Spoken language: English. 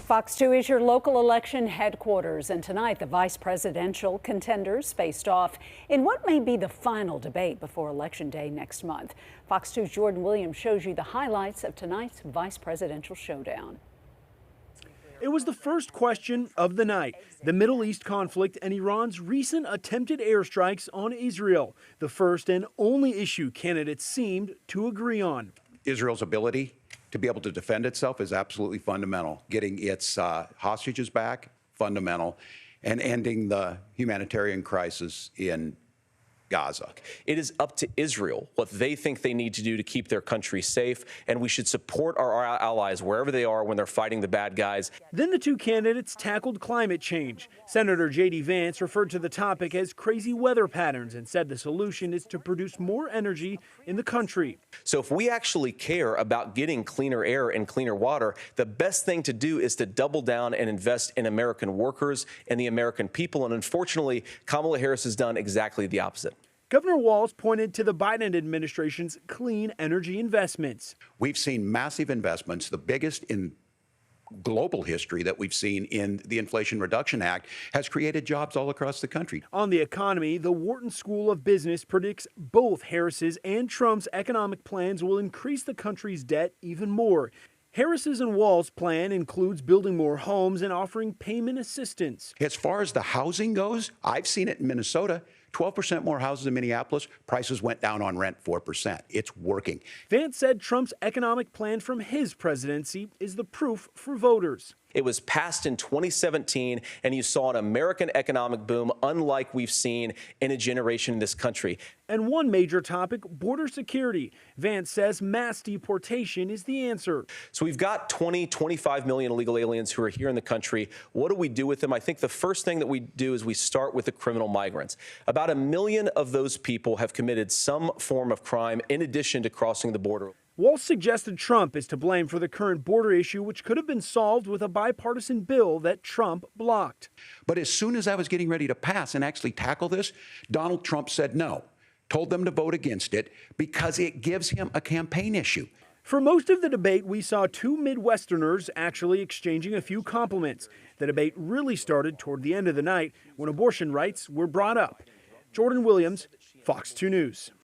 Fox 2 is your local election headquarters, and tonight the vice presidential contenders faced off in what may be the final debate before Election Day next month. Fox 2's Jordan Williams shows you the highlights of tonight's vice presidential showdown. It was the first question of the night, the Middle East conflict and Iran's recent attempted airstrikes on Israel, the first and only issue candidates seemed to agree on. Israel's ability to be able to defend itself is absolutely fundamental. Getting its hostages back, fundamental, and ending the humanitarian crisis in Gaza. It is up to Israel what they think they need to do to keep their country safe, and we should support our allies wherever they are when they're fighting the bad guys. Then the two candidates tackled climate change. Senator J.D. Vance referred to the topic as crazy weather patterns and said the solution is to produce more energy in the country. So if we actually care about getting cleaner air and cleaner water, the best thing to do is to double down and invest in American workers and the American people. And unfortunately, Kamala Harris has done exactly the opposite. Governor Walz pointed to the Biden administration's clean energy investments. We've seen massive investments, the biggest in global history that we've seen in the Inflation Reduction Act, has created jobs all across the country. On the economy, the Wharton School of Business predicts both Harris's and Trump's economic plans will increase the country's debt even more. Harris's and Walz's plan includes building more homes and offering payment assistance. As far as the housing goes, I've seen it in Minnesota. 12% more houses in Minneapolis. Prices went down on rent 4%. It's working. Vance said Trump's economic plan from his presidency is the proof for voters. It was passed in 2017, and you saw an American economic boom unlike we've seen in a generation in this country. And one major topic, border security. Vance says mass deportation is the answer. So we've got 25 million illegal aliens who are here in the country. What do we do with them? I think the first thing that we do is we start with the criminal migrants. About 1 million of those people have committed some form of crime in addition to crossing the border. Walz suggested Trump is to blame for the current border issue, which could have been solved with a bipartisan bill that Trump blocked. But as soon as I was getting ready to pass and actually tackle this, Donald Trump said no, told them to vote against it because it gives him a campaign issue. For most of the debate, we saw two Midwesterners actually exchanging a few compliments. The debate really started toward the end of the night when abortion rights were brought up. Jordan Williams, Fox 2 News.